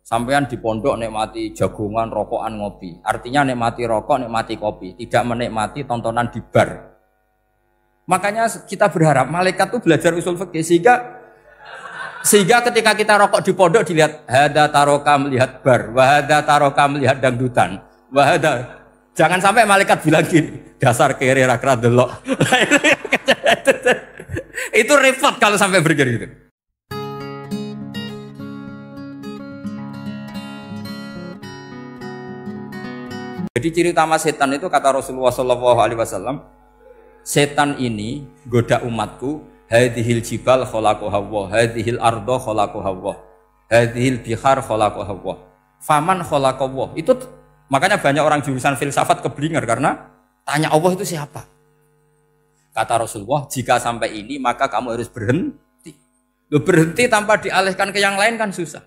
Sampean di pondok nikmati jagongan, rokokan, ngopi. Artinya nikmati rokok, nikmati kopi, tidak menikmati tontonan di bar. Makanya kita berharap malaikat itu belajar usul fikih sehingga ketika kita rokok di pondok dilihat hada taroka melihat bar, wahada taroka melihat dangdutan, wahada. Jangan sampai malaikat bilang gini, dasar kere rakra delok. Itu repot kalau sampai bergerak gitu. Jadi ciri utama setan itu kata Rasulullah SAW, setan ini goda umatku, hadhil jibal khalaqaha Allah, hadhil ardo khalaqaha Allah, hadhil bihar khalaqaha Allah, faman khalaqaha Allah. Itu makanya banyak orang jurusan filsafat keblinger karena tanya Allah itu siapa. Kata Rasulullah, jika sampai ini maka kamu harus berhenti. Loh, berhenti tanpa dialihkan ke yang lain kan susah.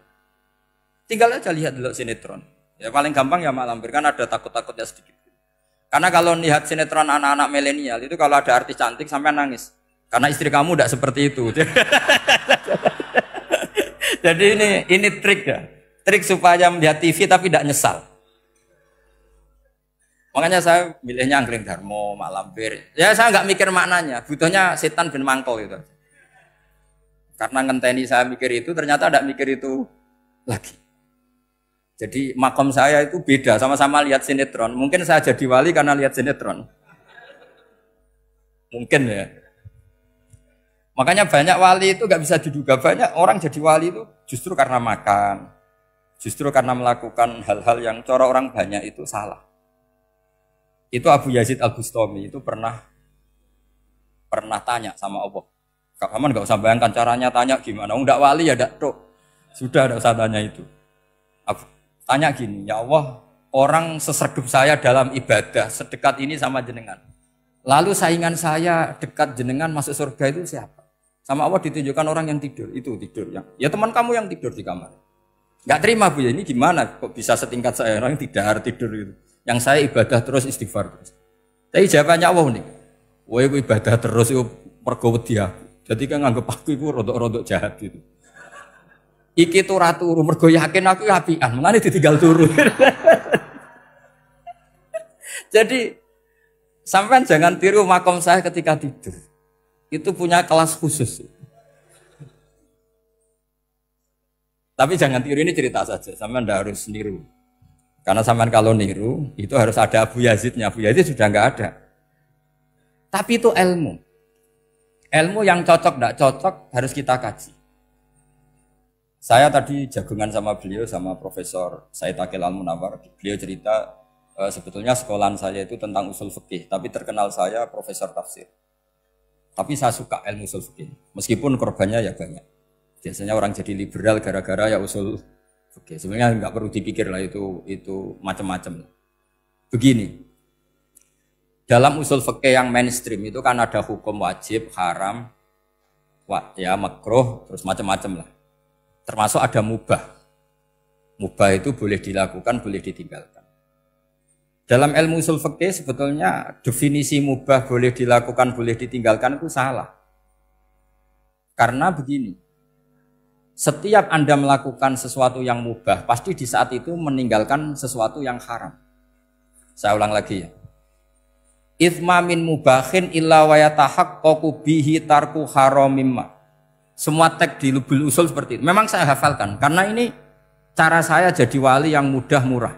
Tinggal aja lihat dulu sinetron. Ya paling gampang ya Mak Lampir, kan ada takut-takutnya sedikit. Karena kalau lihat sinetron anak-anak milenial itu kalau ada artis cantik sampai nangis. Karena istri kamu tidak seperti itu. Jadi ini trik ya. Trik supaya melihat TV tapi tidak nyesal. Makanya saya milihnya Angkring Darmo, Mak Lampir. Ya saya nggak mikir maknanya, butuhnya setan bin mangkol itu. Karena ngenteni saya mikir itu, ternyata tidak mikir itu lagi. Jadi makom saya itu beda, sama-sama lihat sinetron. Mungkin saya jadi wali karena lihat sinetron. Mungkin ya. Makanya banyak wali itu nggak bisa diduga. Banyak orang jadi wali itu justru karena makan. Justru karena melakukan hal-hal yang cara orang banyak itu salah. Itu Abu Yazid Al-Bustami itu pernah tanya sama Allah. Kamu nggak usah bayangkan caranya tanya gimana. Enggak wali ya enggak tok. Sudah enggak usah tanya itu. Tanya gini, ya Allah, orang sesergup saya dalam ibadah sedekat ini sama jenengan. Lalu saingan saya dekat jenengan masuk surga itu siapa? Sama Allah ditunjukkan orang yang tidur, itu tidur ya teman kamu yang tidur di kamar. Enggak terima Bu ya, ini gimana kok bisa setingkat saya orang yang tidak tidur gitu. Yang saya ibadah terus istighfar terus. Tapi jawabannya Allah nih. Woe ibadah terus itu mergo wedi aku. Jadi kan nganggep aku iku rodok-rodok jahat gitu. Iki tuh ratu mergo yakin aku apian, mulane ditinggal turu. Jadi sampean jangan tiru makom saya ketika tidur. Itu punya kelas khusus. Tapi jangan tiru, ini cerita saja, sampean ndak harus niru. Karena sampean kalau niru itu harus ada Abu Yazidnya. Abu Yazid sudah enggak ada. Tapi itu ilmu. Ilmu yang cocok enggak cocok harus kita kaji. Saya tadi jagungan sama beliau, sama Profesor Said Akil Al-Munawar. Beliau cerita sebetulnya sekolahan saya itu tentang usul fikih, tapi terkenal saya Profesor Tafsir. Tapi saya suka ilmu usul fikih, meskipun korbannya ya banyak. Biasanya orang jadi liberal gara-gara ya usul fikih. Sebenarnya nggak perlu dipikir lah itu macam-macam. Begini, dalam usul fikih yang mainstream itu kan ada hukum wajib, haram, ya makruh, terus macam-macam lah. Termasuk ada mubah. Mubah itu boleh dilakukan, boleh ditinggalkan. Dalam ilmu usul fikih sebetulnya definisi mubah boleh dilakukan, boleh ditinggalkan itu salah. Karena begini, setiap Anda melakukan sesuatu yang mubah, pasti di saat itu meninggalkan sesuatu yang haram. Saya ulang lagi ya. Itsma min mubahin illa wa yatahaqqaqu bihi tarku haramimma. Semua teks di Lubul Usul seperti itu. Memang saya hafalkan karena ini cara saya jadi wali yang mudah murah.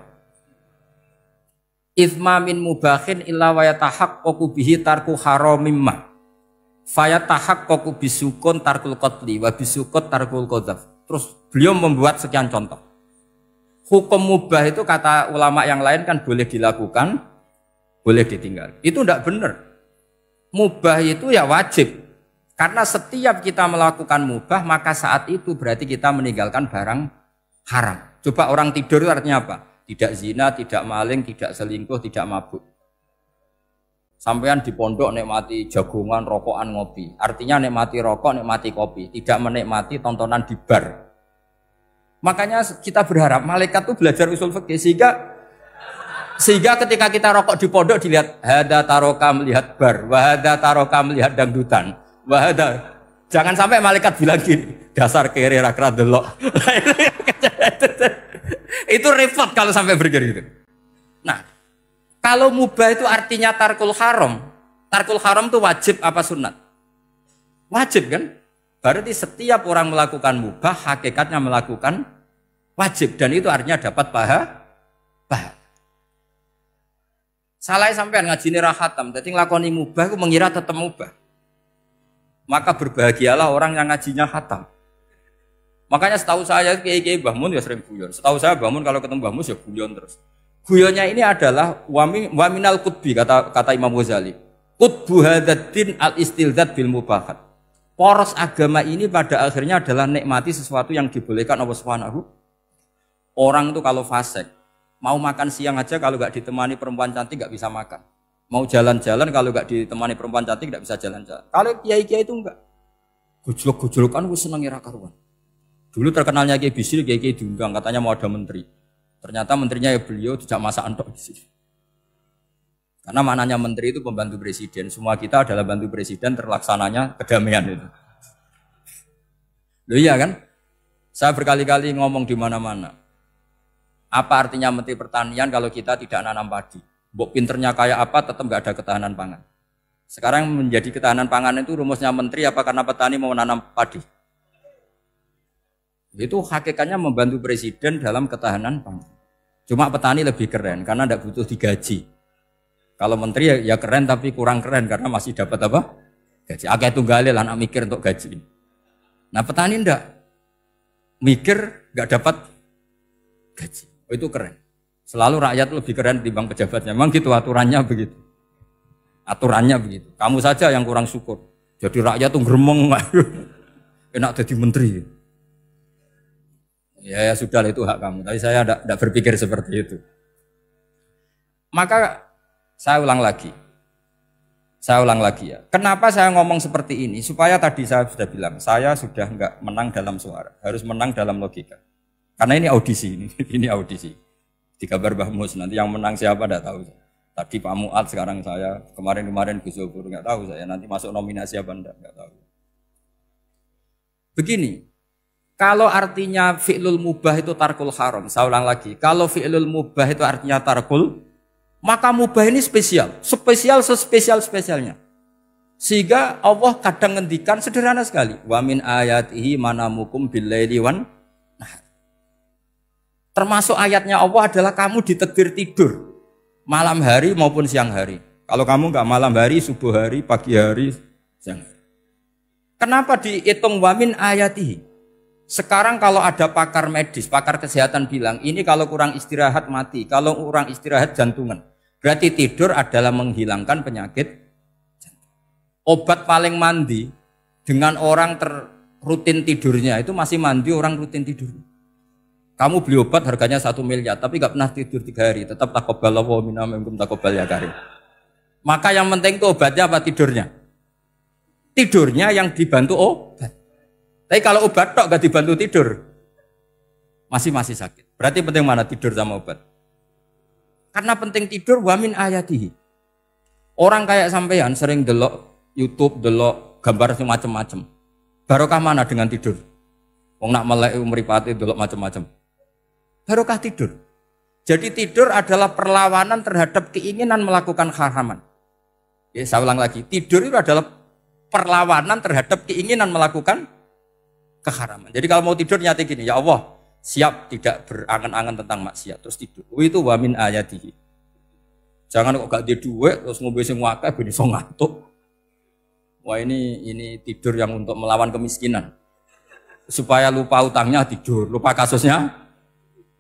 Itsma min mubahin illa wa yatahaqqaqu bihi tarku haramimma. Fayatahaqqaqu bisukun tarkul qatli wa bisukut tarkul qadzaf. Terus beliau membuat sekian contoh. Hukum mubah itu kata ulama yang lain kan boleh dilakukan, boleh ditinggal. Itu tidak benar. Mubah itu ya wajib. Karena setiap kita melakukan mubah, maka saat itu berarti kita meninggalkan barang haram. Coba orang tidur itu artinya apa? Tidak zina, tidak maling, tidak selingkuh, tidak mabuk. Sampean di pondok nikmati jagongan, rokokan, ngopi. Artinya nikmati rokok, nikmati kopi. Tidak menikmati tontonan di bar. Makanya kita berharap malaikat itu belajar usul fikih sehingga ketika kita rokok di pondok dilihat hada taroka melihat bar, wahada taroka melihat dangdutan. Wahada. Jangan sampai malaikat bilang gini, dasar kere rakra delok. Itu repot kalau sampai berpikir gitu. Nah, kalau mubah itu artinya tarkul haram. Tarkul haram itu wajib apa sunat? Wajib kan? Berarti setiap orang melakukan mubah, hakikatnya melakukan wajib. Dan itu artinya dapat pahala. Salah sampean ngajine ra khatam, dadi nglakoni mubah ku mengira tetep mubah. Maka berbahagialah orang yang ngajinya khatam. Makanya setahu saya kiai-kiai Mbah Mun ya sering guyon. Setahu saya Mbah Mun kalau ketemu Mbah Mus ya guyon terus. Guyonnya ini adalah waminal qutbi kata Imam Ghazali. Qutbu hadzal al-istildzat bil mubahat. Poros agama ini pada akhirnya adalah nikmati sesuatu yang dibolehkan Allah Subhanahu. Orang itu kalau fasik, mau makan siang aja kalau nggak ditemani perempuan cantik nggak bisa makan. Mau jalan-jalan kalau nggak ditemani perempuan cantik nggak bisa jalan-jalan. Kalau kiai-kiai itu enggak. Gojlok-gojlokan wis seneng ira karuan. Dulu terkenalnya Kiai Bisri, Kiai diundang katanya mau ada menteri. Ternyata menterinya ya beliau tidak masakan tok di sini. Karena maknanya menteri itu pembantu presiden. Semua kita adalah bantu presiden terlaksananya kedamaian itu. Loh iya kan? Saya berkali-kali ngomong di mana-mana. Apa artinya menteri pertanian kalau kita tidak nanam padi? Mbok pinternya kayak apa tetap nggak ada ketahanan pangan. Sekarang menjadi ketahanan pangan itu rumusnya menteri apa karena petani mau nanam padi? Itu hakikatnya membantu presiden dalam ketahanan pangan. Cuma petani lebih keren karena tidak butuh digaji. Kalau menteri ya keren tapi kurang keren karena masih dapat apa? Gaji. Akeh tunggale lah anak mikir untuk gaji. Nah petani ndak mikir nggak dapat gaji. Oh, itu keren. Selalu rakyat lebih keren dibanding pejabatnya. Memang gitu aturannya begitu. Aturannya begitu. Kamu saja yang kurang syukur. Jadi rakyat tuh gremeng enak jadi menteri. Ya sudah itu hak kamu. Tapi saya tidak berpikir seperti itu. Maka saya ulang lagi ya. Kenapa saya ngomong seperti ini? Supaya tadi saya sudah bilang, saya sudah enggak menang dalam suara, harus menang dalam logika. Karena ini audisi, ini audisi. Di kabar Mbah Mus, nanti yang menang siapa tidak tahu. Tadi Pak Mu'ad, sekarang saya, kemarin Gus Zobur, enggak tahu saya. Nanti masuk nominasi apa enggak tahu. Begini, kalau artinya fi'lul mubah itu tarkul haram, saya ulang lagi. Kalau fi'lul mubah itu artinya tarkul, maka mubah ini spesial sespesialnya. Sehingga Allah kadang ngendikan sederhana sekali. Wa min ayatihi manamukum billaili wan nahar. Termasuk ayatnya Allah adalah kamu ditakdir tidur malam hari maupun siang hari. Kalau kamu enggak malam hari, subuh hari, pagi hari, siang hari. Kenapa dihitung wa min ayatihi? Sekarang kalau ada pakar medis, pakar kesehatan bilang, ini kalau kurang istirahat mati, kalau kurang istirahat jantungan. Berarti tidur adalah menghilangkan penyakit jantung. Obat paling mandi dengan orang rutin tidurnya itu masih mandi orang rutin tidur. Kamu beli obat harganya 1 miliar, tapi gak pernah tidur 3 hari, tetap taqabbalallahu minna minkum taqabbal ya karim. Maka yang penting itu obatnya apa tidurnya? Tidurnya yang dibantu obat. Tapi kalau obat tok gak dibantu tidur, masih sakit. Berarti penting mana tidur sama obat? Karena penting tidur wa min ayatihi. Orang kayak sampean sering delok YouTube, delok gambar macam-macam. Barokah mana dengan tidur? Wong nak melek mripate delok macam-macam. Barokah tidur. Jadi tidur adalah perlawanan terhadap keinginan melakukan haraman. Ya, saya ulang lagi, tidur itu adalah perlawanan terhadap keinginan melakukan keharaman. Jadi kalau mau tidur nyati gini, ya Allah, siap tidak berangan-angan tentang maksiat terus tidur. Itu wa min ayatihi. Jangan kok gak di duit terus ngombe sing akeh ben iso ngantuk. Wah ini tidur yang untuk melawan kemiskinan. Supaya lupa utangnya tidur, lupa kasusnya,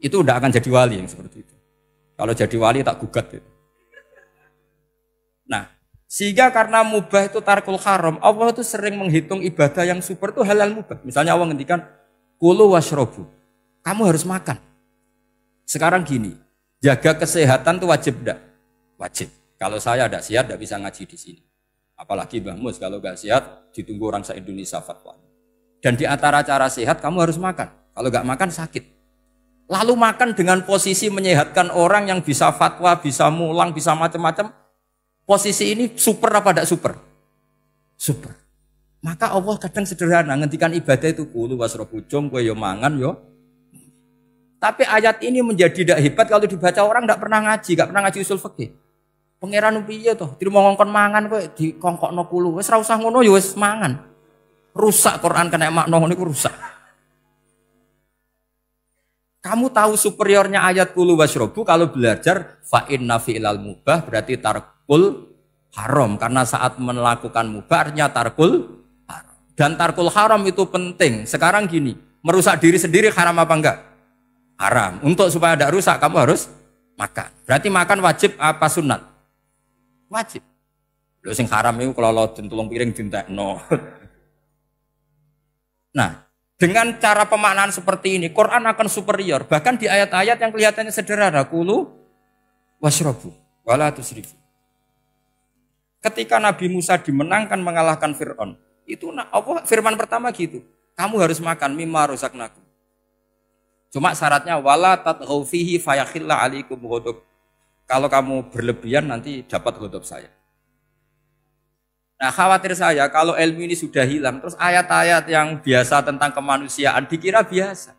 itu udah akan jadi wali yang seperti itu. Kalau jadi wali tak gugat itu. Nah, sehingga karena mubah itu tarkul haram, Allah itu sering menghitung ibadah yang super itu halal mubah. Misalnya Allah ngendikan kulu washrobu, kamu harus makan. Sekarang gini, jaga kesehatan itu wajib enggak? Wajib. Kalau saya tidak sehat tidak bisa ngaji di sini. Apalagi Mbah Mus kalau nggak sehat ditunggu orang se-Indonesia fatwa. Dan di antara cara sehat kamu harus makan. Kalau nggak makan sakit. Lalu makan dengan posisi menyehatkan orang yang bisa fatwa, bisa mulang, bisa macam-macam. Posisi ini super apa tidak super? Super. Maka Allah kadang sederhana ngendikan ibadah itu kulu wasrobu jom kowe yo mangan yo. Tapi ayat ini menjadi tidak hebat kalau dibaca orang tidak pernah ngaji, nggak pernah ngaji usul fikih. Pangeran piye toh? Dirimo ngongkon mangan kowe dikongkokno kulo. Wis ora usah ngono ya wis mangan. Rusak Quran kena makna ngono iku rusak. Kamu tahu superiornya ayat kulu wasrobu kalau belajar fa inna fi'lal mubah berarti tarkul haram karena saat melakukan mubah artinya tarkul haram. Dan tarkul haram itu penting. Sekarang gini, merusak diri sendiri haram apa enggak? Haram. Untuk supaya tidak rusak kamu harus makan. Berarti makan wajib apa sunat? Wajib. Lho sing haram itu kalau tulung piring dintekno. Nah, dengan cara pemaknaan seperti ini, Quran akan superior. Bahkan di ayat-ayat yang kelihatannya sederhana, kulu washrobu, wala tusrifu. Ketika Nabi Musa dimenangkan mengalahkan Fir'aun, itu apa firman pertama gitu. Kamu harus makan mimma rozaqnakum. Cuma syaratnya wala tatghaw fihi fayakhilla alaikum ghadab. Kalau kamu berlebihan nanti dapat ghadab saya. Nah khawatir saya kalau ilmu ini sudah hilang terus ayat-ayat yang biasa tentang kemanusiaan dikira biasa.